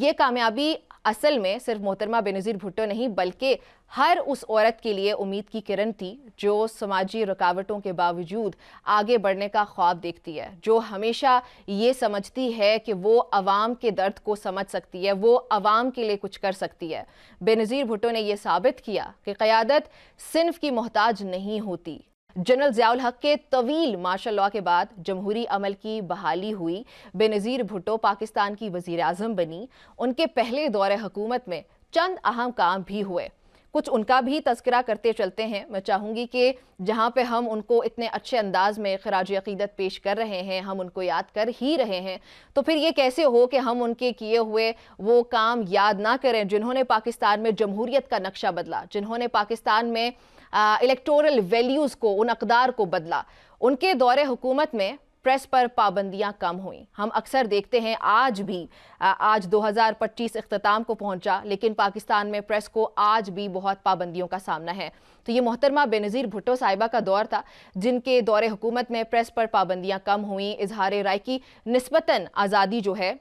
یہ کامیابی اصل میں صرف محترمہ بینظیر بھٹو نہیں بلکہ ہر اس عورت کے لیے امید کی کرن تھی جو سماجی رکاوٹوں کے باوجود آگے بڑھنے کا خواب دیکھتی ہے، جو ہمیشہ یہ سمجھتی ہے کہ وہ عوام کے درد کو سمجھ سکتی ہے، وہ عوام کے لیے کچھ کر سکتی ہے۔ بینظیر بھٹو نے یہ ثابت کیا کہ قیادت صنف کی محتاج نہیں ہوتی۔ جنرل ضیاء الحق کے طویل مارشل لاء کے بعد جمہوری عمل کی بحالی ہوئی، بینظیر بھٹو پاکستان کی وزیر اعظم بنی۔ ان کے پہلے دور حکومت میں چند اہم کام بھی ہوئے، کچھ ان کا بھی تذکرہ کرتے چلتے ہیں۔ میں چاہوں گی کہ جہاں پہ ہم ان کو اتنے اچھے انداز میں خراج عقیدت پیش کر رہے ہیں، ہم ان کو یاد کر ہی رہے ہیں، تو پھر یہ کیسے ہو کہ ہم ان کے کیے ہوئے وہ کام یاد نہ کریں جنہوں نے پاکستان میں جمہوریت کا نقشہ بدلا، جنہوں نے پاکستان میں الیکٹورل ویلیوز کو، ان اقدار کو بدلا۔ ان کے دور حکومت میں پریس پر پابندیاں کم ہوئیں۔ ہم اکثر دیکھتے ہیں آج بھی، آج 2025 اختتام کو پہنچا لیکن پاکستان میں پریس کو آج بھی بہت پابندیوں کا سامنا ہے۔ تو یہ محترمہ بینظیر بھٹو صاحبہ کا دور تھا جن کے دور حکومت میں پریس پر پابندیاں کم ہوئیں، اظہار رائے کی نسبتاً آزادی جو ہے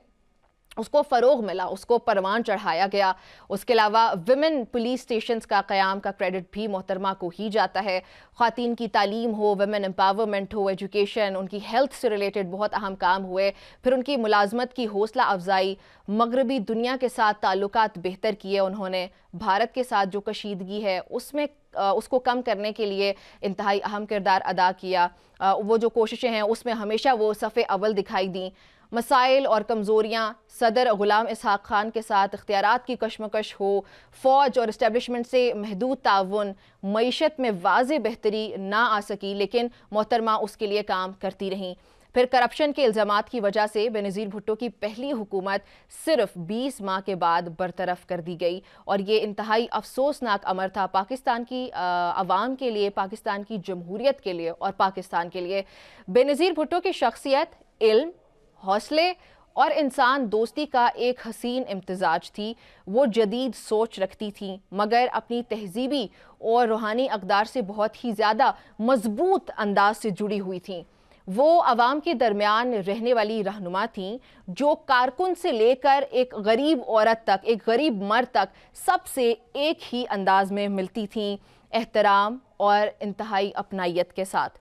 اس کو فروغ ملا، اس کو پروان چڑھایا گیا۔ اس کے علاوہ ویمن پولیس سٹیشنز کا قیام کا کریڈٹ بھی محترمہ کو ہی جاتا ہے۔ خواتین کی تعلیم ہو، ویمن امپاورمنٹ ہو، ایجوکیشن، ان کی ہیلتھ سے ریلیٹڈ بہت اہم کام ہوئے۔ پھر ان کی ملازمت کی حوصلہ افزائی، مغربی دنیا کے ساتھ تعلقات بہتر کیے انہوں نے، بھارت کے ساتھ جو کشیدگی ہے اس کو کم کرنے کے لیے انتہائی اہم کردار ادا کیا۔ وہ جو کوششیں ہیں اس میں ہمیشہ وہ صف اول دکھائی دیں۔ مسائل اور کمزوریاں صدر غلام اسحاق خان کے ساتھ اختیارات کی کشمکش ہو، فوج اور اسٹیبلشمنٹ سے محدود تعاون، معیشت میں واضح بہتری نہ آ سکی لیکن محترمہ اس کے لیے کام کرتی رہیں۔ پھر کرپشن کے الزامات کی وجہ سے بینظیر بھٹو کی پہلی حکومت صرف 20 ماہ کے بعد برطرف کر دی گئی اور یہ انتہائی افسوسناک امر تھا پاکستان کی عوام کے لیے، پاکستان کی جمہوریت کے لیے اور پاکستان کے لیے۔ بینظیر بھٹو کی شخصیت علم، حوصلے اور انسان دوستی کا ایک حسین امتزاج تھی۔ وہ جدید سوچ رکھتی تھیں مگر اپنی تہذیبی اور روحانی اقدار سے بہت ہی زیادہ مضبوط انداز سے جڑی ہوئی تھیں۔ وہ عوام کے درمیان رہنے والی رہنما تھیں جو کارکن سے لے کر ایک غریب عورت تک، ایک غریب مرد تک سب سے ایک ہی انداز میں ملتی تھیں، احترام اور انتہائی اپنائیت کے ساتھ۔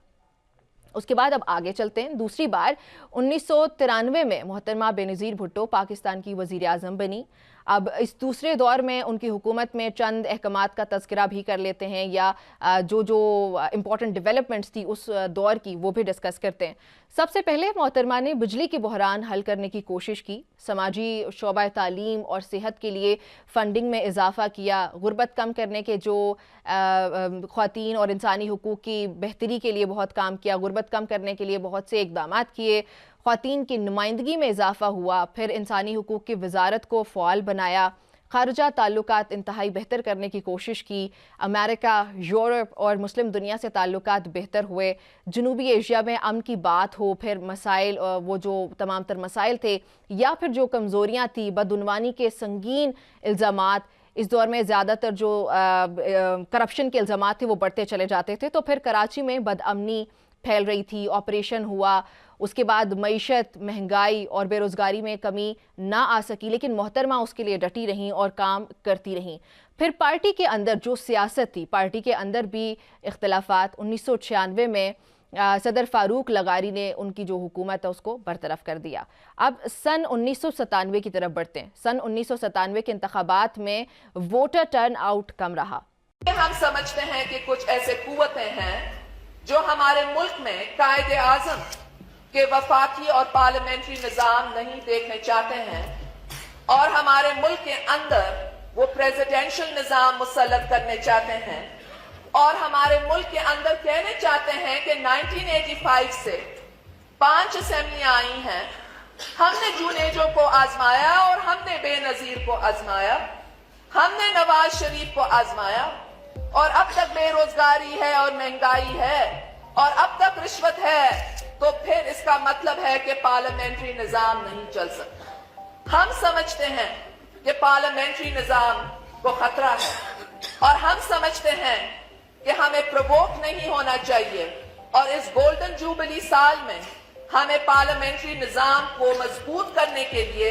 اس کے بعد اب آگے چلتے ہیں۔ دوسری بار 1993 میں محترمہ بینظیر بھٹو پاکستان کی وزیر اعظم بنی۔ اب اس دوسرے دور میں ان کی حکومت میں چند احکامات کا تذکرہ بھی کر لیتے ہیں یا جو امپورٹنٹ ڈیولپمنٹس تھی اس دور کی وہ بھی ڈسکس کرتے ہیں۔ سب سے پہلے محترمہ نے بجلی کی بحران حل کرنے کی کوشش کی، سماجی شعبہ تعلیم اور صحت کے لیے فنڈنگ میں اضافہ کیا، غربت کم کرنے کے جو خواتین اور انسانی حقوق کی بہتری کے لیے بہت کام کیا، غربت کم کرنے کے لیے بہت سے اقدامات کیے، خواتین کی نمائندگی میں اضافہ ہوا، پھر انسانی حقوق کی وزارت کو فعال بنایا، خارجہ تعلقات انتہائی بہتر کرنے کی کوشش کی، امریکہ، یورپ اور مسلم دنیا سے تعلقات بہتر ہوئے، جنوبی ایشیا میں امن کی بات ہو، پھر مسائل وہ جو تمام تر مسائل تھے یا پھر جو کمزوریاں تھیں، بدعنوانی کے سنگین الزامات، اس دور میں زیادہ تر جو کرپشن کے الزامات تھے وہ بڑھتے چلے جاتے تھے، تو پھر کراچی میں بدامنی پھیل رہی تھی، آپریشن ہوا، اس کے بعد معیشت، مہنگائی اور بے روزگاری میں کمی نہ آ سکی لیکن محترمہ اس کے لیے ڈٹی رہیں اور کام کرتی رہیں۔ پھر پارٹی کے اندر جو سیاست تھی، پارٹی کے اندر بھی اختلافات، 1996 میں صدر فاروق لغاری نے ان کی جو حکومت ہے اس کو برطرف کر دیا۔ اب سن 1997 کی طرف بڑھتے ہیں۔ سن 1997 کے انتخابات میں ووٹر ٹرن آؤٹ کم رہا۔ ہم سمجھتے ہیں کہ کچھ ایسے قوتیں ہیں جو ہمارے ملک میں قائد اعظم کے وفاقی اور پارلیمنٹری نظام نہیں دیکھنے چاہتے ہیں اور ہمارے ملک کے اندر وہ پریزیڈنشل نظام مسلط کرنے چاہتے ہیں اور ہمارے ملک کے اندر کہنے چاہتے ہیں کہ 1985 سے 5 اسمبلیاں آئی ہیں، ہم نے جونیجو کو آزمایا اور ہم نے بے نظیر کو آزمایا، ہم نے نواز شریف کو آزمایا اور اب تک بے روزگاری ہے اور مہنگائی ہے اور اب تک رشوت ہے، تو پھر اس کا مطلب ہے کہ پارلیمنٹری نظام نہیں چل سکتا۔ ہم سمجھتے ہیں کہ پارلیمنٹری نظام کو خطرہ ہے اور ہم سمجھتے ہیں کہ ہمیں پرووک نہیں ہونا چاہیے اور اس گولڈن جوبلی سال میں ہمیں پارلیمنٹری نظام کو مضبوط کرنے کے لیے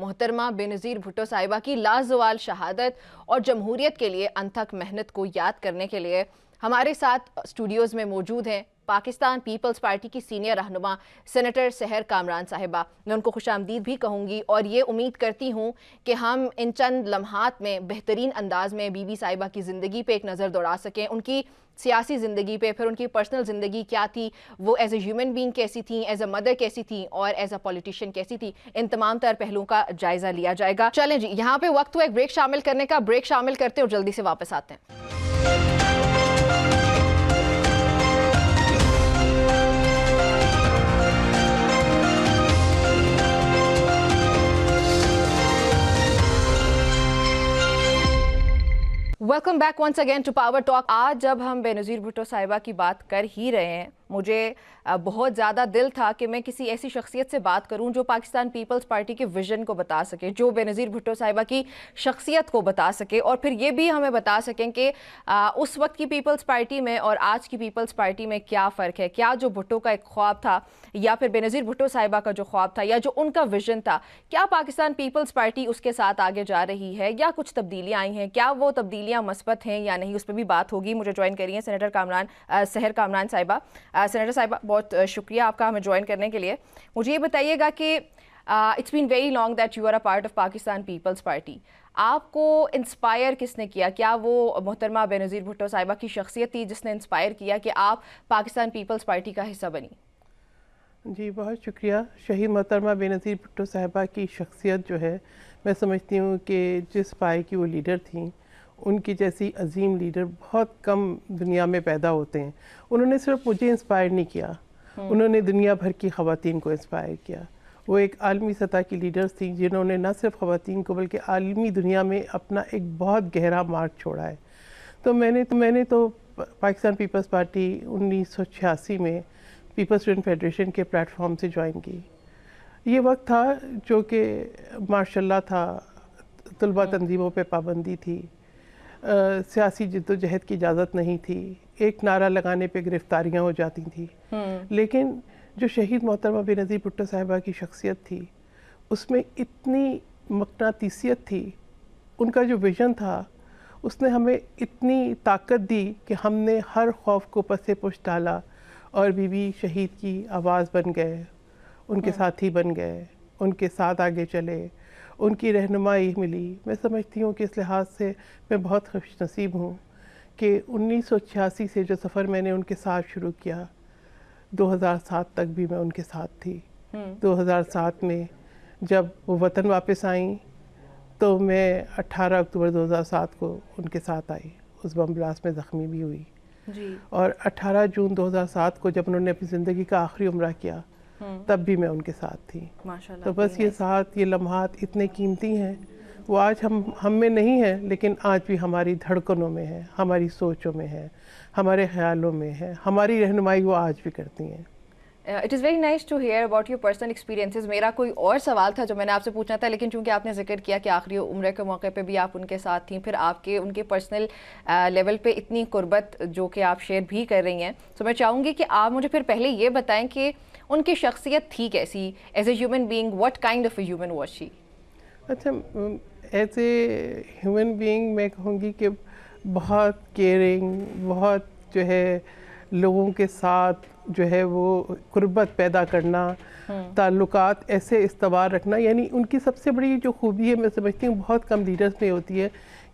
محترمہ بینظیر بھٹو صاحبہ کی لازوال شہادت اور جمہوریت کے لیے انتھک محنت کو یاد کرنے کے لیے ہمارے ساتھ اسٹوڈیوز میں موجود ہیں پاکستان پیپلز پارٹی کی سینئر رہنما سینیٹر سحر کامران صاحبہ. میں ان کو خوش آمدید بھی کہوں گی اور یہ امید کرتی ہوں کہ ہم ان چند لمحات میں بہترین انداز میں بی بی صاحبہ کی زندگی پہ ایک نظر دوڑا سکیں, ان کی سیاسی زندگی پہ, پھر ان کی پرسنل زندگی کیا تھی, وہ ایز اے ہیومن بینگ کیسی تھیں, ایز اے مدر کیسی تھیں اور ایز اے پولیٹیشین کیسی تھی. ان تمام تر پہلوؤں کا جائزہ لیا جائے گا. چلیں جی, یہاں پہ وقت ہوا ایک بریک شامل کرنے کا. بریک شامل کرتے اور جلدی سے واپس آتے ہیں. Welcome back once again to power talk. آج جب ہم بینظیر بھٹو صاحبہ کی بات کر ہی رہے ہیں, مجھے بہت زیادہ دل تھا کہ میں کسی ایسی شخصیت سے بات کروں جو پاکستان پیپلز پارٹی کے ویژن کو بتا سکے, جو بینظیر بھٹو صاحبہ کی شخصیت کو بتا سکے, اور پھر یہ بھی ہمیں بتا سکیں کہ اس وقت کی پیپلز پارٹی میں اور آج کی پیپلز پارٹی میں کیا فرق ہے. کیا جو بھٹو کا ایک خواب تھا یا پھر بینظیر بھٹو صاحبہ کا جو خواب تھا یا جو ان کا ویژن تھا, کیا پاکستان پیپلز پارٹی اس کے ساتھ آگے جا رہی ہے یا کچھ تبدیلیاں آئی ہیں, کیا وہ تبدیلیاں مثبت ہیں یا نہیں, اس پہ بھی بات ہوگی. مجھے جوائن کریے سینیٹر سحر کامران صاحبہ. سینیٹر صاحبہ بہت شکریہ آپ کا ہمیں جوائن کرنے کے لیے. مجھے یہ بتائیے گا کہ it's been very long that you are a part of Pakistan Peoples Party. آپ کو انسپائر کس نے کیا؟ کیا وہ محترمہ بینظیر بھٹو صاحبہ کی شخصیت تھی جس نے انسپائر کیا کہ آپ پاکستان پیپلز پارٹی کا حصہ بنی؟ جی بہت شکریہ. شہید محترمہ بینظیر بھٹو صاحبہ کی شخصیت جو ہے, میں سمجھتی ہوں کہ جس پائے کی وہ لیڈر تھیں, ان کی جیسی عظیم لیڈر بہت کم دنیا میں پیدا ہوتے ہیں. انہوں نے صرف مجھے انسپائر نہیں کیا, انہوں نے دنیا بھر کی خواتین کو انسپائر کیا. وہ ایک عالمی سطح کی لیڈرز تھیں جنہوں نے نہ صرف خواتین کو بلکہ عالمی دنیا میں اپنا ایک بہت گہرا مارک چھوڑا ہے. تو میں نے تو پاکستان پیپلز پارٹی 1986 میں پیپلز اسٹوڈنٹ فیڈریشن کے پلیٹ فارم سے جوائن کی. یہ وقت تھا جو کہ ماشاء اللہ تھا, طلبہ تنظیموں پہ پابندی تھی, سیاسی جد و جہد کی اجازت نہیں تھی, ایک نعرہ لگانے پہ گرفتاریاں ہو جاتی تھیں. لیکن جو شہید محترمہ بینظیر بھٹو صاحبہ کی شخصیت تھی, اس میں اتنی مقناطیسیت تھی, ان کا جو ویژن تھا اس نے ہمیں اتنی طاقت دی کہ ہم نے ہر خوف کو پس پشت ڈالا اور بی بی شہید کی آواز بن گئے, ان کے ساتھی بن گئے, ان کے ساتھ آگے چلے, ان کی رہنمائی ملی. میں سمجھتی ہوں کہ اس لحاظ سے میں بہت خوش نصیب ہوں کہ 1986 سے جو سفر میں نے ان کے ساتھ شروع کیا, 2007 تک بھی میں ان کے ساتھ تھی. 2007 میں جب وہ وطن واپس آئیں تو میں 18 اکتوبر 2007 کو ان کے ساتھ آئی. اس بم بلاسٹ میں زخمی بھی ہوئی. اور 18 جون 2007 کو جب انہوں نے اپنی زندگی کا آخری عمرہ کیا, تب بھی میں ان کے ساتھ تھی. تو بس یہ لمحات اتنے قیمتی ہیں, وہ آج ہم میں نہیں ہیں, لیکن آج بھی ہماری دھڑکنوں میں ہے, ہماری سوچوں میں ہے, ہمارے خیالوں میں ہے, ہماری رہنمائی وہ آج بھی کرتی ہیں. It is very nice to hear about your personal experiences. میرا کوئی اور سوال تھا جو میں نے آپ سے پوچھنا تھا, لیکن چونکہ آپ نے ذکر کیا کہ آخری عمرے کے موقع پہ بھی آپ ان کے ساتھ تھیں, پھر آپ کے ان کے پرسنل لیول پہ اتنی قربت جو کہ آپ شیئر بھی کر رہی ہیں, تو میں چاہوں گی کہ آپ مجھے پھر پہلے یہ بتائیں کہ ان کی شخصیت تھی کیسی as a human being, what kind of a human was she? اچھا, ایز اے ہیومن بینگ میں کہوں گی کہ بہت کیئرنگ, بہت جو ہے لوگوں کے ساتھ جو ہے وہ قربت پیدا کرنا, تعلقات ایسے استوار رکھنا. یعنی ان کی سب سے بڑی جو خوبی ہے, میں سمجھتی ہوں بہت کم لیڈرز میں ہوتی ہے,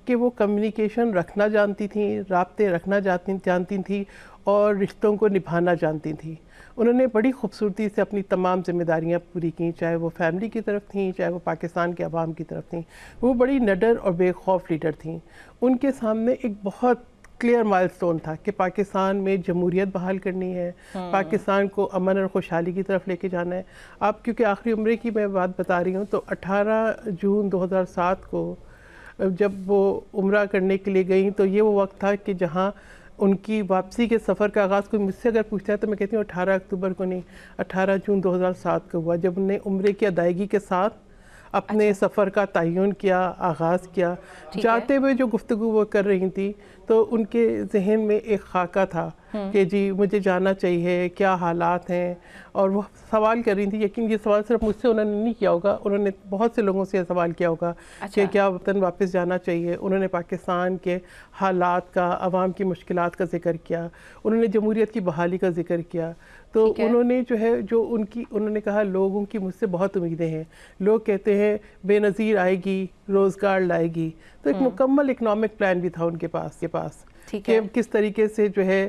کہ وہ کمیونیکیشن رکھنا جانتی تھیں, رابطے رکھنا جانتی تھیں اور رشتوں کو نبھانا جانتی تھیں. انہوں نے بڑی خوبصورتی سے اپنی تمام ذمہ داریاں پوری کیں, چاہے وہ فیملی کی طرف تھیں, چاہے وہ پاکستان کے عوام کی طرف تھیں. وہ بڑی نڈر اور بے خوف لیڈر تھیں. ان کے سامنے ایک بہت کلیئر مائل سٹون تھا کہ پاکستان میں جمہوریت بحال کرنی ہے, پاکستان کو امن اور خوشحالی کی طرف لے کے جانا ہے. آپ کیونکہ آخری عمرے کی میں بات بتا رہی ہوں, تو 18 جون 2007 کو جب وہ عمرہ کرنے کے لیے گئیں, تو یہ وہ وقت تھا کہ جہاں ان کی واپسی کے سفر کا آغاز کوئی مجھ سے اگر پوچھتا ہے تو میں کہتی ہوں 18 اکتوبر کو نہیں, 18 جون 2007 کو ہوا, جب انہوں نے عمرے کی ادائیگی کے ساتھ اپنے سفر کا تعین کیا, آغاز کیا. جاتے ہوئے جو گفتگو وہ کر رہی تھی تو ان کے ذہن میں ایک خاکہ تھا کہ جی مجھے جاننا چاہیے کیا حالات ہیں، اور وہ سوال کر رہی تھی. یقین یہ سوال صرف مجھ سے انہوں نے نہیں کیا ہوگا، انہوں نے بہت سے لوگوں سے یہ سوال کیا ہوگا کہ کیا وطن واپس جانا چاہیے. انہوں نے پاکستان کے حالات کا، عوام کی مشکلات کا ذکر کیا، انہوں نے جمہوریت کی بحالی کا ذکر کیا. تو انہوں نے جو ہے انہوں نے کہا لوگوں کی مجھ سے بہت امیدیں ہیں، لوگ کہتے ہیں بے نظیر آئے گی، روزگار لائے گی. تو ایک مکمل اکنامک پلان بھی تھا ان کے پاس کہ کس طریقے سے جو ہے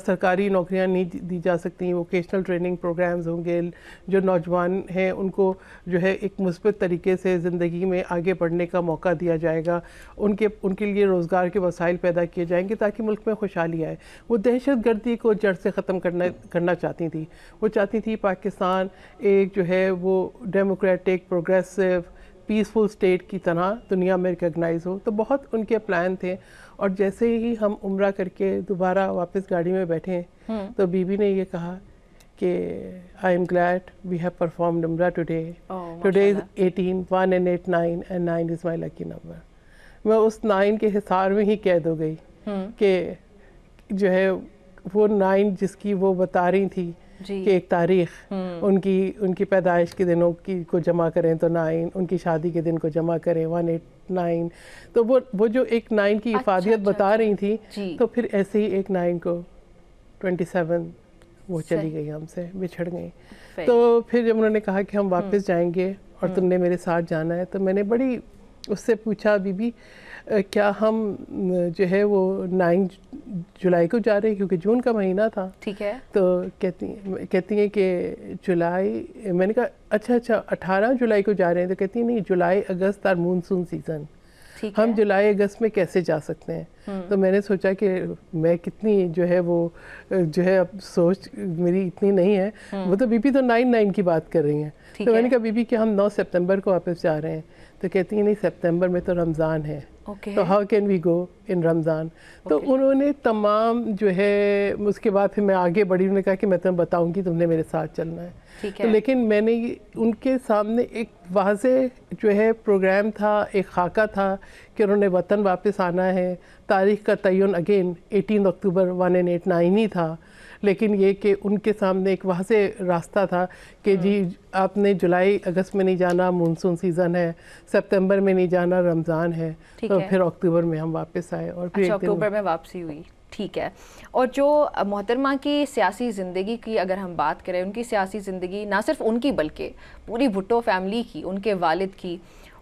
سرکاری نوکریاں نہیں دی جا سکتی، ووکیشنل ٹریننگ پروگرامز ہوں گے، جو نوجوان ہیں ان کو جو ہے ایک مثبت طریقے سے زندگی میں آگے بڑھنے کا موقع دیا جائے گا، ان کے لیے روزگار کے وسائل پیدا کیے جائیں گے تاکہ ملک میں خوشحالی آئے. وہ دہشت گردی کو جڑ سے ختم کرنا چاہتی تھی. وہ چاہتی تھی پاکستان ایک جو ہے وہ ڈیموکریٹک، پروگریسو، پیسفل اسٹیٹ کی طرح دنیا میں ریکگنائز ہو. تو بہت ان کے پلان تھے. اور جیسے ہی ہم عمرہ کر کے دوبارہ واپس گاڑی میں بیٹھے تو بی بی نے یہ کہا کہ I am glad we have performed umrah today. Today is 18 1 and 8 9 and 9 is my lucky number. میں اس 9 کے حصار میں ہی قید ہو گئی کہ جو ہے وہ 9 جس کی وہ بتا رہی تھی کہ ایک تاریخ ان کی پیدائش کے دنوں کو جمع کریں تو 9، ان کی شادی کے دن کو جمع کریں 1 8 9. تو وہ جو ایک 9 کی افادیت بتا رہی تھی، تو پھر ایسے ہی ایک 9 کو 27 وہ چلی گئی، ہم سے بچھڑ گئی. تو پھر جب انہوں نے کہا کہ ہم واپس جائیں گے اور تم نے میرے ساتھ جانا ہے، تو میں نے بڑی اس سے پوچھا بی بی کیا ہم جو ہے وہ 9 جولائی کو جا رہے ہیں، کیونکہ جون کا مہینہ تھا. ٹھیک ہے. تو کہتی ہیں کہ جولائی. میں نے کہا اچھا 18 جولائی کو جا رہے ہیں. تو کہتی ہیں نہیں، جولائی اگست اور مونسون سیزن، ہم جولائی اگست میں کیسے جا سکتے ہیں. تو میں نے سوچا کہ میں کتنی جو ہے وہ جو ہے اب سوچ میری اتنی نہیں ہے. وہ تو بی بی تو 9 کی بات کر رہی ہیں. تو میں نے کہا بی بی کہ ہم 9 سپتمبر کو واپس جا رہے ہیں. تو کہتی ہیں نہیں، سپتمبر میں تو رمضان ہے، تو ہاؤ کین وی گو ان رمضان. تو انہوں نے تمام جو ہے اس کے بعد پھر میں آگے بڑھی. انہوں نے کہا کہ میں تمہیں بتاؤں گی، تم نے میرے ساتھ چلنا ہے. تو لیکن میں نے ان کے سامنے ایک واضح جو ہے پروگرام تھا، ایک خاکہ تھا کہ انہوں نے وطن واپس آنا ہے. تاریخ کا تعین اگین 18 اکتوبر 1 and 8 9 ہی تھا، لیکن یہ کہ ان کے سامنے ایک واضح راستہ تھا کہ جی آپ نے جولائی اگست میں نہیں جانا، مونسون سیزن ہے، سپتمبر میں نہیں جانا، رمضان ہے. تو پھر اکتوبر میں ہم واپس آئے اور پھر اکتوبر میں واپسی ہوئی. ٹھیک ہے. اور جو محترمہ کی سیاسی زندگی کی اگر ہم بات کریں، ان کی سیاسی زندگی نہ صرف ان کی بلکہ پوری بھٹو فیملی کی، ان کے والد کی،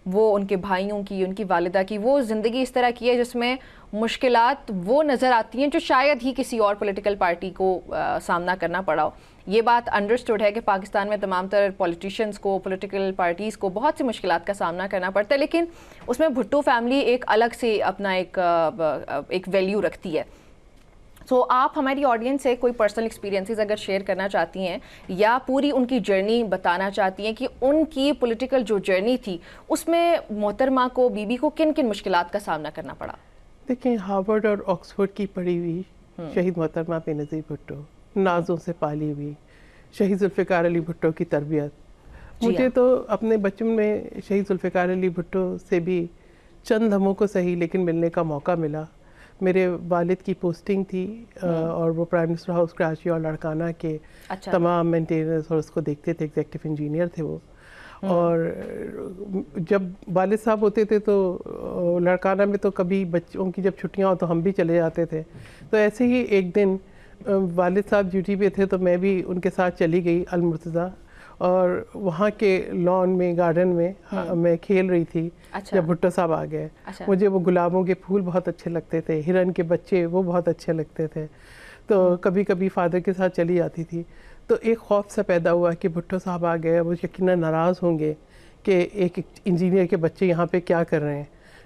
وہ ان کے بھائیوں کی، ان کی والدہ کی، وہ زندگی اس طرح کی ہے جس میں مشکلات وہ نظر آتی ہیں جو شاید ہی کسی اور پولیٹیکل پارٹی کو سامنا کرنا پڑا ہو. یہ بات انڈرسٹوڈ ہے کہ پاکستان میں تمام تر پولیٹیشینز کو، پولیٹیکل پارٹیز کو بہت سی مشکلات کا سامنا کرنا پڑتا ہے، لیکن اس میں بھٹو فیملی ایک الگ سے اپنا ایک ویلیو رکھتی ہے. سو آپ ہماری آڈینس سے کوئی پرسنل ایکسپیرینسز اگر شیئر کرنا چاہتی ہیں یا پوری ان کی جرنی بتانا چاہتی ہیں کہ ان کی پولیٹیکل جو جرنی تھی اس میں محترمہ کو، بی بی کو کن کن مشکلات کا سامنا کرنا پڑا. دیکھیں، ہارورڈ اور آکسفورڈ کی پڑھی ہوئی شہید محترمہ بے نظیر بھٹو، نازوں سے پالی ہوئی، شہید ذوالفقار علی بھٹو کی تربیت. مجھے تو اپنے بچپن میں شہید ذوالفقار علی بھٹو سے بھی چند لمحوں کو صحیح لیکن ملنے کا موقع ملا. میرے والد کی پوسٹنگ تھی اور وہ پرائم منسٹر ہاؤس کراچی اور لاڑکانہ کے تمام مینٹیننس اور اس کو دیکھتے تھے، ایگزیکٹو انجینئر تھے وہ. اور جب والد صاحب ہوتے تھے تو لاڑکانہ میں تو کبھی بچوں کی جب چھٹیاں ہوں تو ہم بھی چلے جاتے تھے. تو ایسے ہی ایک دن والد صاحب ڈیوٹی پہ تھے تو میں بھی ان کے ساتھ چلی گئی المرتضیٰ، اور وہاں کے لان میں، گارڈن میں میں کھیل رہی تھی جب بھٹو صاحب آ گئے. مجھے وہ گلابوں کے پھول بہت اچھے لگتے تھے، ہرن کے بچے وہ بہت اچھے لگتے تھے. تو کبھی کبھی فادر کے ساتھ چلی جاتی تھی. تو ایک خوف سا پیدا ہوا کہ بھٹو صاحب آ گئے، وہ یقیناً ناراض ہوں گے کہ ایک انجینئر کے بچے یہاں پہ کیا کر رہے ہیں.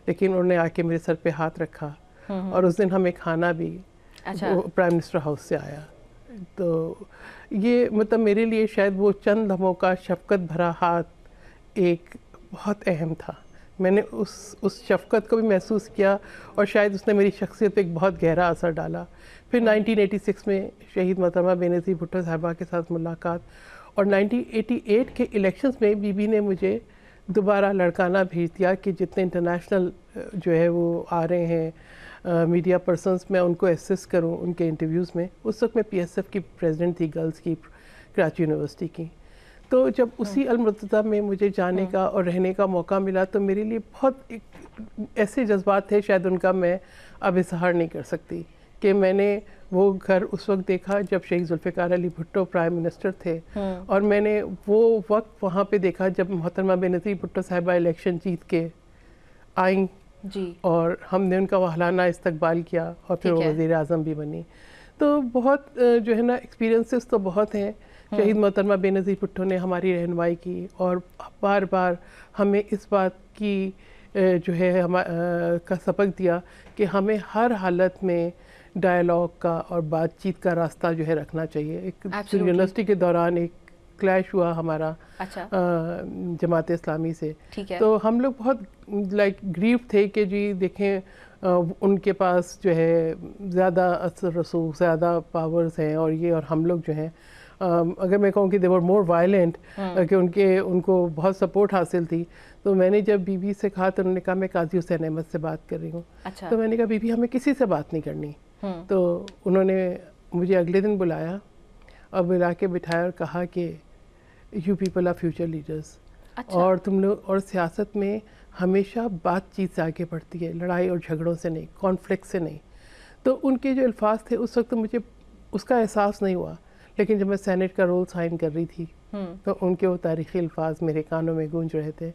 لیکن انہوں نے آ کے میرے سر پہ ہاتھ رکھا اور اس دن ہمیں کھانا بھی پرائم منسٹر ہاؤس سے آیا. تو یہ مطلب میرے لیے شاید وہ چند لمحوں کا شفقت بھرا ہاتھ ایک بہت اہم تھا. میں نے اس شفقت کو بھی محسوس کیا اور شاید اس نے میری شخصیت پہ ایک بہت گہرا اثر ڈالا. پھر 1986 میں شہید محترمہ بے نظیر بھٹو صاحبہ کے ساتھ ملاقات، اور 1988 کے الیکشنز میں بی بی نے مجھے دوبارہ لاڑکانہ بھیج دیا کہ جتنے انٹرنیشنل جو ہے وہ آ رہے ہیں میڈیا پرسنس میں ان کو اسسٹ کروں ان کے انٹرویوز میں. اس وقت میں PSF کی پریزیڈنٹ تھی گرلز کی کراچی یونیورسٹی کی. تو جب اسی المرتضیٰ میں مجھے جانے کا اور رہنے کا موقع ملا تو میرے لیے بہت ایسے جذبات تھے شاید ان کا میں اب اظہار نہیں کر سکتی کہ میں نے وہ گھر اس وقت دیکھا جب شہید ذوالفقار علی بھٹو پرائم منسٹر تھے, اور میں نے وہ وقت وہاں پہ دیکھا جب محترمہ بینظیر بھٹو صاحبہ الیکشن جیت کے آئیں جی, اور ہم نے ان کا وحلانہ استقبال کیا اور پھر وہ وزیر اعظم بھی بنی. تو بہت جو ہے نا ایکسپیرینسز تو بہت ہیں. شہید محترمہ بینظیر بھٹو نے ہماری رہنمائی کی اور بار بار ہمیں اس بات کی جو ہے کا سبق دیا کہ ہمیں ہر حالت میں ڈائلاگ کا اور بات چیت کا راستہ جو ہے رکھنا چاہیے. ایک یونیورسٹی کے دوران ایک کلیش ہوا ہمارا جماعت اسلامی سے, تو ہم لوگ بہت گریو تھے کہ جی دیکھیں ان کے پاس جو ہے زیادہ اثر رسوخ زیادہ پاورز ہیں اور یہ, اور ہم لوگ جو ہیں اگر میں کہوں کہ they were more violent کہ ان کو بہت سپورٹ حاصل تھی. تو میں نے جب بی بی سے کہا تو انہوں نے کہا میں قاضی حسین احمد سے بات کر رہی ہوں. تو میں نے کہا بی بی ہمیں کسی سے بات نہیں کرنی. تو انہوں نے مجھے اگلے دن بلایا اور بلا کے بٹھایا اور کہا کہ you people are future leaders, اور تم لوگ اور سیاست میں ہمیشہ بات چیت سے آگے بڑھتی ہے, لڑائی اور جھگڑوں سے نہیں, کانفلکٹ سے نہیں. تو ان کے جو الفاظ تھے اس وقت مجھے اس کا احساس نہیں ہوا, لیکن جب میں سینٹ کا رول سائن کر رہی تھی تو ان کے وہ تاریخی الفاظ میرے کانوں میں گونج رہے تھے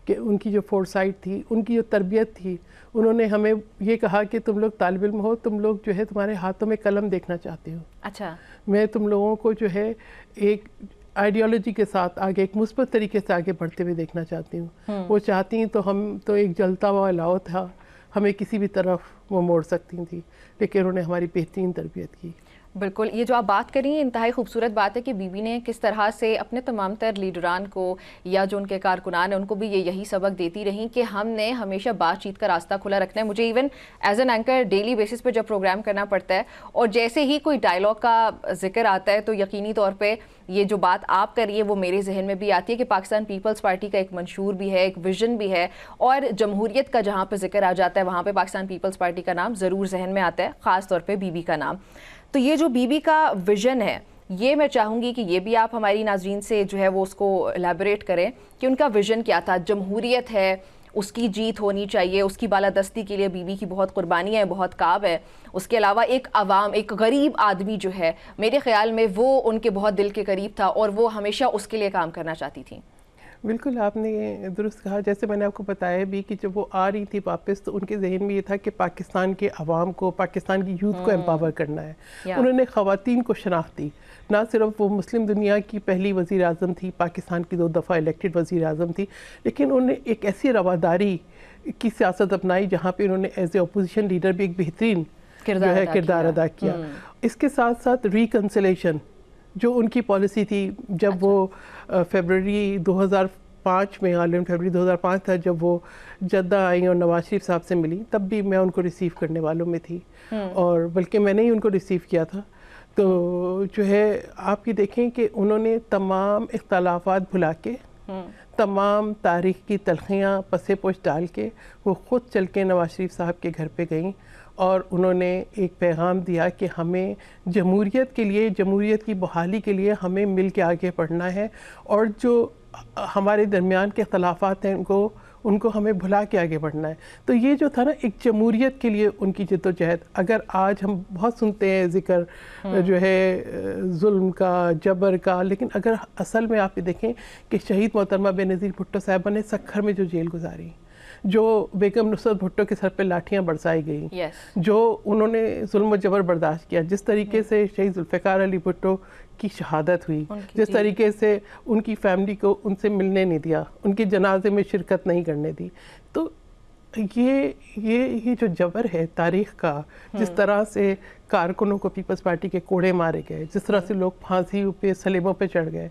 کہ ان کی جو فورسائٹ تھی, ان کی جو تربیت تھی, انہوں نے ہمیں یہ کہا کہ تم لوگ طالب علم ہو, تم لوگ جو ہے تمہارے ہاتھوں میں قلم دیکھنا چاہتے ہو. میں تم لوگوں کو جو ہے ایک آئیڈیالوجی کے ساتھ آگے ایک مثبت طریقے سے آگے بڑھتے ہوئے دیکھنا چاہتی ہوں. وہ چاہتی تو ہم تو ایک جلتا ہوا لاؤ تھا, ہمیں کسی بھی طرف وہ موڑ سکتی تھی, لیکن انہوں نے ہماری بہترین تربیت کی. بالکل, یہ جو آپ بات کر رہی ہیں انتہائی خوبصورت بات ہے کہ بی بی نے کس طرح سے اپنے تمام تر لیڈران کو یا جو ان کے کارکنان ہیں ان کو بھی یہی سبق دیتی رہیں کہ ہم نے ہمیشہ بات چیت کا راستہ کھلا رکھنا ہے. مجھے even as an anchor daily basis پہ جب پروگرام کرنا پڑتا ہے اور جیسے ہی کوئی ڈائلاگ کا ذکر آتا ہے تو یقینی طور پہ یہ جو بات آپ کر رہی ہے وہ میرے ذہن میں بھی آتی ہے کہ پاکستان پیپلز پارٹی کا ایک منشور بھی ہے, ایک ویژن بھی ہے, اور جمہوریت کا جہاں پہ ذکر آ جاتا ہے وہاں پہ پاکستان پیپلز پارٹی کا نام ضرور ذہن میں آتا ہے, خاص طور پہ بی بی کا نام. تو یہ جو بی بی کا ویژن ہے یہ میں چاہوں گی کہ یہ بھی آپ ہماری ناظرین سے جو ہے وہ اس کو الیبوریٹ کریں کہ ان کا ویژن کیا تھا. جمہوریت ہے, اس کی جیت ہونی چاہیے, اس کی بالادستی کے لیے بی بی کی بہت قربانیاں ہیں, بہت کعب ہے. اس کے علاوہ ایک عوام, ایک غریب آدمی جو ہے میرے خیال میں وہ ان کے بہت دل کے قریب تھا اور وہ ہمیشہ اس کے لیے کام کرنا چاہتی تھیں. بالکل آپ نے درست کہا. جیسے میں نے آپ کو بتایا بھی کہ جب وہ آ رہی تھی واپس تو ان کے ذہن میں یہ تھا کہ پاکستان کے عوام کو, پاکستان کی یوتھ کو امپاور کرنا ہے. انہوں نے خواتین کو شناخت دی. نہ صرف وہ مسلم دنیا کی پہلی وزیر اعظم تھی, پاکستان کی 2 دفعہ الیکٹڈ وزیر اعظم تھی, لیکن انہوں نے ایک ایسی رواداری کی سیاست اپنائی جہاں پہ انہوں نے ایز اے اپوزیشن لیڈر بھی ایک بہترین جو ہے کردار ادا کیا. اس کے ساتھ ساتھ ریکنسلیشن جو ان کی پالیسی تھی, جب وہ فیبرری 2005 میں, غالباً فیبرری 2005 تھا جب وہ جدہ آئیں اور نواز شریف صاحب سے ملی, تب بھی میں ان کو ریسیو کرنے والوں میں تھی, اور بلکہ میں نے ہی ان کو ریسیو کیا تھا. تو جو ہے آپ یہ دیکھیں کہ انہوں نے تمام اختلافات بھلا کے, تمام تاریخ کی تلخیاں پسے پوش ڈال کے وہ خود چل کے نواز شریف صاحب کے گھر پہ گئیں, اور انہوں نے ایک پیغام دیا کہ ہمیں جمہوریت کے لیے, جمہوریت کی بحالی کے لیے ہمیں مل کے آگے بڑھنا ہے, اور جو ہمارے درمیان کے اختلافات ہیں ان کو ہمیں بھلا کے آگے بڑھنا ہے. تو یہ جو تھا نا ایک جمہوریت کے لیے ان کی جد و جہد. اگر آج ہم بہت سنتے ہیں ذکر جو ہے ظلم کا, جبر کا, لیکن اگر اصل میں آپ یہ دیکھیں کہ شہید محترمہ بینظیر بھٹو صاحبہ نے سکھر میں جو جیل گزاری, جو بیگم نصرت بھٹو کے سر پہ لاٹھیاں برسائی گئیں, جو انہوں نے ظلم و جبر برداشت کیا, جس طریقے سے شہید ذوالفقار علی بھٹو کی شہادت ہوئی, جس طریقے سے ان کی فیملی کو ان سے ملنے نہیں دیا, ان کے جنازے میں شرکت نہیں کرنے دی. تو یہ جو جبر ہے تاریخ کا, جس طرح سے کارکنوں کو پیپلز پارٹی کے کوڑے مارے گئے, جس طرح سے لوگ پھانسی پہ سلیبوں پہ چڑھ گئے,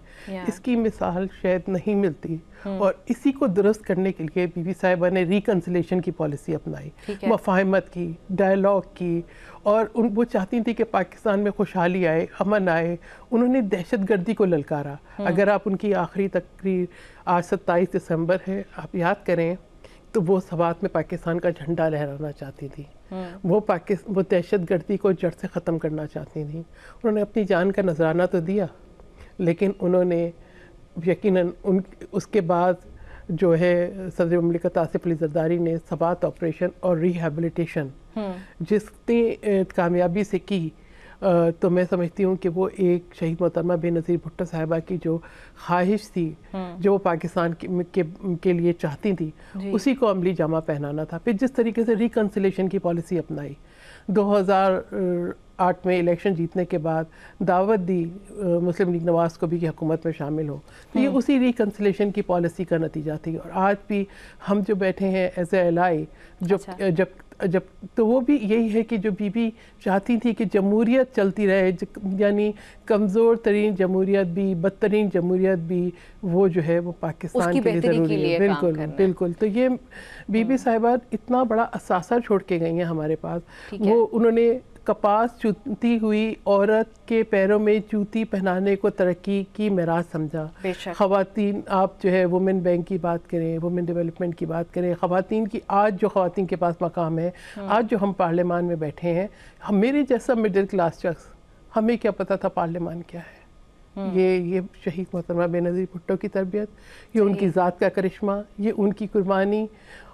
اس کی مثال شاید نہیں ملتی. اور اسی کو درست کرنے کے لیے بی بی صاحبہ نے ریکنسلیشن کی پالیسی اپنائی, مفاہمت کی, ڈائلاگ کی, اور وہ چاہتی تھی کہ پاکستان میں خوشحالی آئے, امن آئے. انہوں نے دہشت گردی کو للکارا. اگر آپ ان کی آخری تقریر آج 27 دسمبر ہے, آپ یاد کریں تو وہ سوات میں پاکستان کا جھنڈا لہرانا چاہتی تھی. وہ دہشت گردی کو جڑ سے ختم کرنا چاہتی تھیں. انہوں نے اپنی جان کا نذرانہ تو دیا, لیکن انہوں نے یقیناً اس کے بعد جو ہے صدر مملکت آصف علی زرداری نے سوات آپریشن اور ریہیبلیٹیشن جتنی کامیابی سے کی, تو میں سمجھتی ہوں کہ وہ ایک شہید محترمہ بے نظیر بھٹو صاحبہ کی جو خواہش تھی, جو وہ پاکستان کے لیے چاہتی تھی, اسی کو عملی جامہ پہنانا تھا. پھر جس طریقے سے ریکنسلیشن کی پالیسی اپنائی, 2008 میں الیکشن جیتنے کے بعد دعوت دی مسلم لیگ نواز کو بھی کہ حکومت میں شامل ہو, تو یہ اسی ریکنسلیشن کی پالیسی کا نتیجہ تھی. اور آج بھی ہم جو بیٹھے ہیں ایز اے الائی, جب تو وہ بھی یہی ہے کہ جو بی بی چاہتی تھی کہ جمہوریت چلتی رہے, یعنی کمزور ترین جمہوریت بھی, بدترین جمہوریت بھی, وہ جو ہے وہ پاکستان کے لیے ضروری ہے. بالکل بالکل. تو یہ بی بی صاحبہ اتنا بڑا اثاثہ چھوڑ کے گئی ہیں ہمارے پاس. وہ انہوں نے کپاس چوتی ہوئی عورت کے پیروں میں جوتی پہنانے کو ترقی کی معراج سمجھا. خواتین, آپ جو ہے وومن بینک کی بات کریں, وومن ڈیولپمنٹ کی بات کریں, خواتین کی آج جو خواتین کے پاس مقام ہے, آج جو ہم پارلیمان میں بیٹھے ہیں, میرے جیسا مڈل کلاس شخص, ہمیں کیا پتا تھا پارلیمان کیا ہے. یہ شہید محترمہ بے نظیر بھٹو کی تربیت, یہ ان کی ذات کا کرشمہ, یہ ان کی قربانی,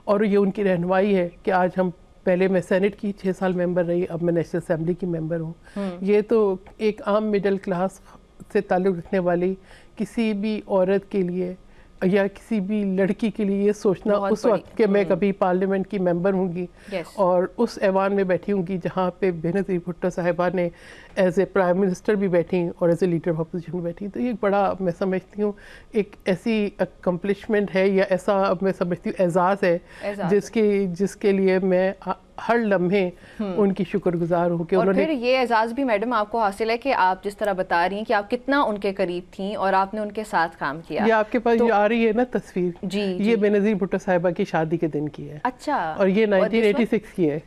اور یہ ان کی رہنمائی ہے کہ آج ہم, پہلے میں سینٹ کی 6 سال ممبر رہی, اب میں نیشنل اسمبلی کی ممبر ہوں. یہ تو ایک عام مڈل کلاس سے تعلق رکھنے والی کسی بھی عورت کے لیے یا کسی بھی لڑکی کے لیے یہ سوچنا اس وقت کہ میں کبھی پارلیمنٹ کی ممبر ہوں گی اور اس ایوان میں بیٹھی ہوں گی جہاں پہ بے نظیر بھٹو صاحبہ نے ایز اے پرائم منسٹر بھی بیٹھی اور as a leader of opposition بیٹھی. تو یہ بڑا, میں سمجھتی ہوں ایک ایسی اکمپلشمنٹ ہے, یا ایسا میں سمجھتی ہوں اعزاز ہے جس کے لیے میں ہر لمحے ان کی شکر گزار ہوں کہ اور پھر یہ اعزاز بھی میڈم آپ کو حاصل ہے کہ آپ جس طرح بتا رہی ہیں کہ آپ کتنا ان کے قریب تھیں اور آپ نے ان کے ساتھ کام کیا. یہ آپ کے پاس جو آ رہی ہے نا تصویر, یہ بے نظیر بھٹو صاحبہ کی شادی کے دن کی ہے. اچھا. اور یہ 1986 کی ہے.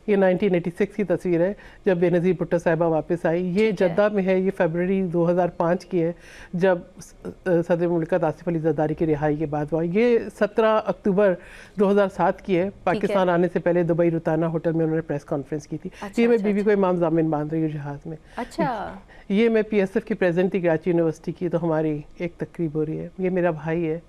یہ 1986 کی تصویر ہے جب بے نظیر بھٹو صاحبہ واپس آئی. یہ جدہ میں ہے, یہ فیبروری 2005 کی ہے جب صدر مملکت آصف علی زرداری کی رہائی کے بعد ہوا. یہ 17 اکتوبر 2007 کی ہے. پاکستان آنے سے پہلے دبئی روتانا ہوٹل میں انہوں نے پریس کانفرنس کی تھی. یہ میں بیوی کو امام ضامن باندھ رہی ہوں جہاز میں. اچھا. یہ میں پی ایس ایف کی پریزیڈنٹ تھی کراچی یونیورسٹی کی, تو ہماری ایک تقریب ہو رہی ہے. یہ میرا بھائی ہے.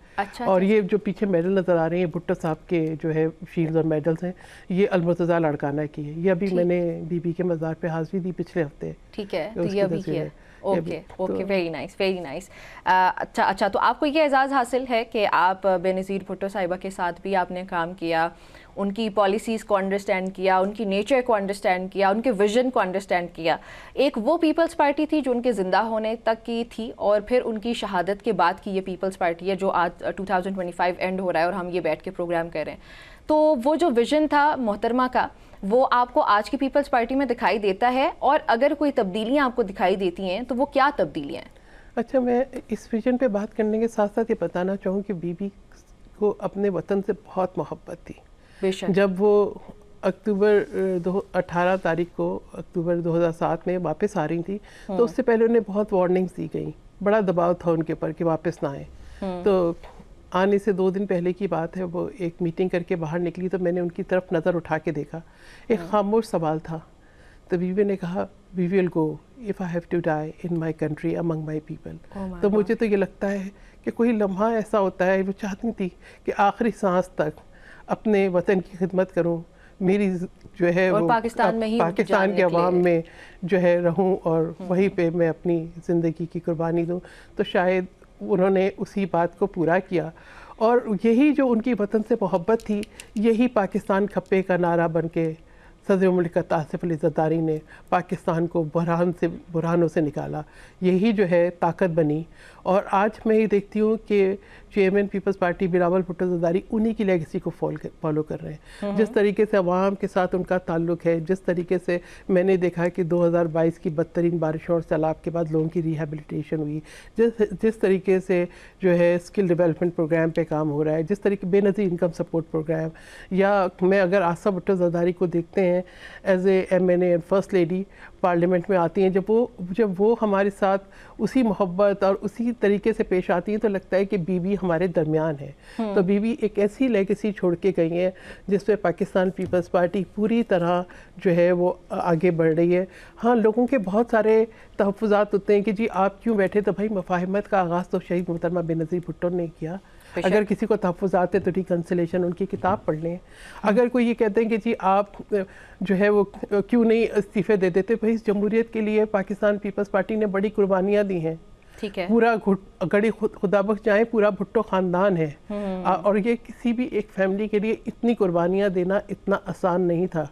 اور یہ جو پیچھے میڈل نظر آ رہے ہیں بھٹو صاحب کے جو ہے شیلڈز اور میڈلز ہیں, یہ المرتضیٰ لاڑکانہ کی ہے. یہ ابھی میں نے بی بی کے مزار پہ حاضری دی پچھلے ہفتے. ٹھیک ہے, تو یہ ابھی کی ہے. Okay okay, very nice very nice. اچھا, تو آپ کو یہ اعزاز حاصل ہے کہ آپ بے نظیر بھٹو صاحبہ کے ساتھ بھی آپ نے کام کیا, ان کی پالیسیز کو انڈرسٹینڈ کیا, ان کی نیچر کو انڈرسٹینڈ کیا, ان کے ویژن کو انڈرسٹینڈ کیا. ایک وہ پیپلز پارٹی تھی جو ان کے زندہ ہونے تک کی تھی, اور پھر ان کی شہادت کے بعد کی یہ پیپلز پارٹی ہے جو آج 2025 اینڈ ہو رہا ہے اور ہم یہ بیٹھ کے پروگرام کر رہے ہیں. تو وہ جو ویژن تھا محترمہ کا, وہ آپ کو آج کی پیپلز پارٹی میں دکھائی دیتا ہے, اور اگر کوئی تبدیلیاں آپ کو دکھائی دیتی ہیں تو وہ کیا تبدیلیاں ہیں؟ اچھا, میں اس ویژن پہ بات کرنے کے ساتھ ساتھ یہ بتانا چاہوں کہ بی بی کو اپنے وطن سے بہت محبت تھی. جب وہ اکتوبر 18 تاریخ کو اکتوبر 2007 میں واپس آ رہی تھی, تو اس سے پہلے انہیں بہت وارننگز دی گئیں, بڑا دباؤ تھا ان کے اوپر کہ واپس نہ آئیں. تو آنے سے 2 دن پہلے کی بات ہے, وہ ایک میٹنگ کر کے باہر نکلی, تو میں نے ان کی طرف نظر اٹھا کے دیکھا, ایک خاموش سوال تھا. تو بیوی نے کہا, we will go if I have to die in my country among my people. تو مجھے تو یہ لگتا ہے کہ کوئی لمحہ ایسا ہوتا ہے, وہ چاہتی تھی کہ آخری سانس تک اپنے وطن کی خدمت کروں, میری جو ہے وہ پاکستان کے عوام میں جو ہے رہوں, اور وہیں پہ میں اپنی زندگی کی قربانی دوں. تو شاید انہوں نے اسی بات کو پورا کیا, اور یہی جو ان کی وطن سے محبت تھی, یہی پاکستان کھپے کا نعرہ بن کے صدر مملکت آصف علی زرداری نے پاکستان کو بحرانوں سے نکالا. یہی جو ہے طاقت بنی. اور آج میں یہ دیکھتی ہوں کہ چیئرمین پیپلز پارٹی بلاول بھٹو زرداری انہی کی لیگیسی کو فالو کر رہے ہیں. جس طریقے سے عوام کے ساتھ ان کا تعلق ہے, جس طریقے سے میں نے دیکھا کہ 2022 کی بدترین بارشوں اور سیلاب کے بعد لوگوں کی ریہیبلیٹیشن ہوئی, جس طریقے سے جو ہے اسکل ڈیولپمنٹ پروگرام پہ کام ہو رہا ہے, جس طریقے بے نظیر انکم سپورٹ پروگرام, یا میں اگر آصف بھٹو زرداری کو دیکھتے ہیں ہیں as a MNA first lady parliament میں آتی ہیں, جب وہ ہمارے ساتھ اسی محبت اور اسی طریقے سے پیش آتی ہیں تو لگتا ہے کہ بی بی ہمارے درمیان ہے. تو بی بی ایک ایسی لیگیسی چھوڑ کے گئی ہیں جس پہ پاکستان پیپلز پارٹی پوری طرح جو ہے وہ آگے بڑھ رہی ہے. ہاں, لوگوں کے بہت سارے تحفظات ہوتے ہیں کہ جی آپ کیوں بیٹھے, تو بھائی مفاہمت کا آغاز تو شہید محترمہ بینظیر بھٹو نے کیا. اگر کسی کو تحفظات ہے تو ریکنسلیشن ان کی کتاب پڑھ لیں. اگر کوئی یہ کہتے ہیں کہ جی آپ جو ہے وہ کیوں نہیں استعفے دے دیتے, بھائی اس جمہوریت کے لیے پاکستان پیپلز پارٹی نے بڑی قربانیاں دی ہیں. ٹھیک ہے, پورا گڑی خدا بخش جائیں پورا بھٹو خاندان ہے, اور یہ کسی بھی ایک فیملی کے لیے اتنی قربانیاں دینا اتنا آسان نہیں تھا.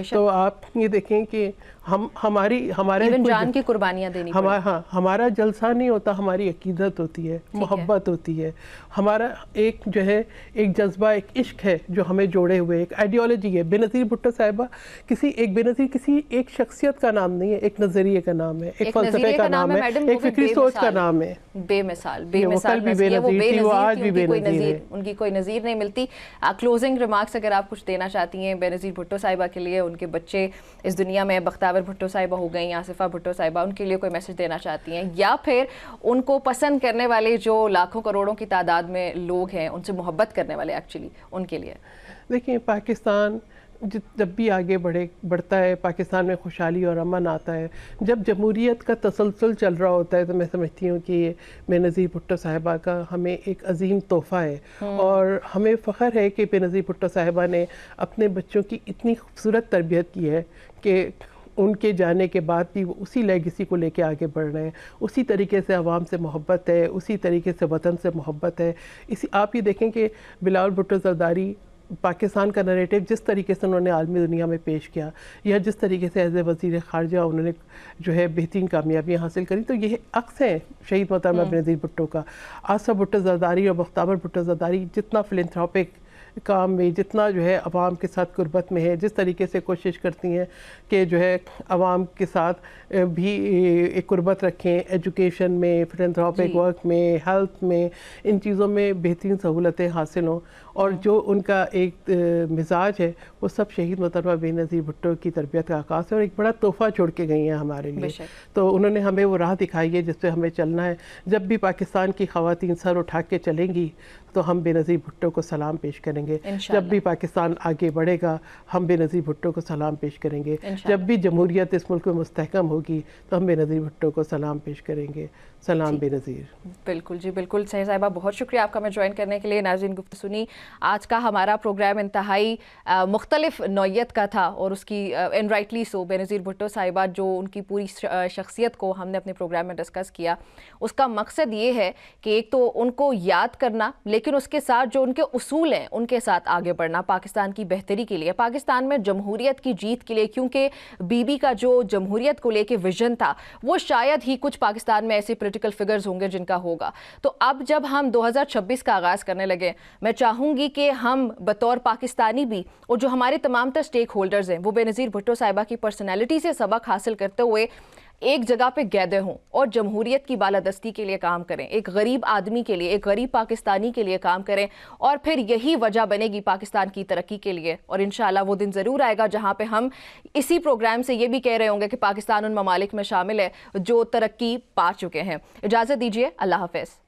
تو آپ یہ دیکھیں کہ ہمارے جان کی قربانیاں دینی پڑی. ہمارا جلسہ نہیں ہوتا, ہماری عقیدت ہوتی ہے, محبت ہوتی ہے, ہمارا ایک جو ہے ایک جذبہ, ایک عشق ہے جو ہمیں جوڑے ہوئے, ایک آئیڈیالوجی ہے. بینظیر بھٹو صاحبہ بینظیر کسی ایک شخصیت کا نام نہیں ہے, ایک نظریے کا نام ہے, ایک فلسفے کا نام ہے, ایک فکری سوچ کا نام ہے. بے مثال ان کی کوئی نظیر نہیں ملتی. کلوزنگ ریمارکس اگر آپ کچھ دینا چاہتی ہیں بینظیر بھٹو صاحبہ کے لیے, ان کے بچے اس دنیا میں بختیور بھٹو صاحبہ ہو گئیں, آصفہ بھٹو صاحبہ, ان کے لیے کوئی میسج دینا چاہتی ہیں, یا پھر ان کو پسند کرنے والے جو لاکھوں کروڑوں کی تعداد میں لوگ ہیں, ان سے محبت کرنے والے ایکچولی, ان کے لیے؟ دیکھیں, پاکستان جب بھی آگے بڑھتا ہے, پاکستان میں خوشحالی اور امن آتا ہے. جب جمہوریت کا تسلسل چل رہا ہوتا ہے تو میں سمجھتی ہوں کہ بینظیر بھٹو صاحبہ کا ہمیں ایک عظیم تحفہ ہے, اور ہمیں فخر ہے کہ بینظیر بھٹو صاحبہ نے اپنے بچوں کی اتنی خوبصورت تربیت کی ہے کہ ان کے جانے کے بعد بھی وہ اسی لیگیسی کو لے کے آگے بڑھ رہے ہیں. اسی طریقے سے عوام سے محبت ہے, اسی طریقے سے وطن سے محبت ہے. آپ یہ دیکھیں کہ بلاول بھٹو زرداری پاکستان کا نریٹو جس طریقے سے انہوں نے عالمی دنیا میں پیش کیا, یا جس طریقے سے ایز اے وزیر خارجہ انہوں نے جو ہے بہترین کامیابیاں حاصل کری, تو یہ عکس ہے شہید محترمہ بینظیر بھٹو کا. آصفہ بھٹو زرداری اور بختیور بھٹو زرداری جتنا فلنتھراپک کام میں, جتنا جو ہے عوام کے ساتھ قربت میں ہے, جس طریقے سے کوشش کرتی ہیں کہ جو ہے عوام کے ساتھ بھی ایک قربت رکھیں, ایجوکیشن میں, فلنتھراپک ورک میں, ہیلتھ میں, ان چیزوں میں بہترین سہولتیں حاصل ہوں, اور جو ان کا ایک مزاج ہے وہ سب شہید محترمہ بینظیر بھٹو کی تربیت کا آغاز ہے, اور ایک بڑا تحفہ چھوڑ کے گئی ہیں ہمارے لیے. تو انہوں نے ہمیں وہ راہ دکھائی ہے جس پہ ہمیں چلنا ہے. جب بھی پاکستان کی خواتین سر اٹھا کے چلیں گی تو ہم بینظیر بھٹو کو سلام پیش کریں گے. جب بھی پاکستان آگے بڑھے گا ہم بینظیر بھٹو کو سلام پیش کریں گے. جب بھی جمہوریت اس ملک میں مستحکم ہوگی تو ہم بینظیر بھٹو کو سلام پیش کریں گے. سلام بینظیر. بالکل جی, بالکل صحیح صاحبہ, بہت شکریہ آپ کا میں جوائن کرنے کے لیے. ناظرین, گفتگو سنی. آج کا ہمارا پروگرام انتہائی مختلف نوعیت کا تھا, اور اس کی ان رائٹلی سو بینظیر بھٹو صاحبہ جو ان کی پوری شخصیت کو ہم نے اپنے پروگرام میں ڈسکس کیا, اس کا مقصد یہ ہے کہ ایک تو ان کو یاد کرنا, لیکن اس کے ساتھ جو ان کے اصول ہیں ان کے ساتھ آگے بڑھنا پاکستان کی بہتری کے لیے, پاکستان میں جمہوریت کی جیت کے لیے. کیونکہ بی بی کا جو جمہوریت کو لے کے ویژن تھا وہ شاید ہی کچھ پاکستان میں ایسے پولیٹیکل فگرز ہوں گے جن کا ہوگا. تو اب جب ہم 2026 کا آغاز کرنے لگے, میں چاہوں گی کہ ہم بطور پاکستانی بھی, اور جو ہمارے تمام تر سٹیک ہولڈرز ہیں, وہ بینظیر بھٹو صاحبہ کی پرسنالٹی سے سبق حاصل کرتے ہوئے ایک جگہ پہ گیدے ہوں اور جمہوریت کی بالادستی کے لیے کام کریں, ایک غریب آدمی کے لیے, ایک غریب پاکستانی کے لیے کام کریں, اور پھر یہی وجہ بنے گی پاکستان کی ترقی کے لیے. اور انشاءاللہ وہ دن ضرور آئے گا جہاں پہ ہم اسی پروگرام سے یہ بھی کہہ رہے ہوں گے کہ پاکستان ان ممالک میں شامل ہے جو ترقی پا چکے ہیں. اجازت دیجیے, اللہ حافظ.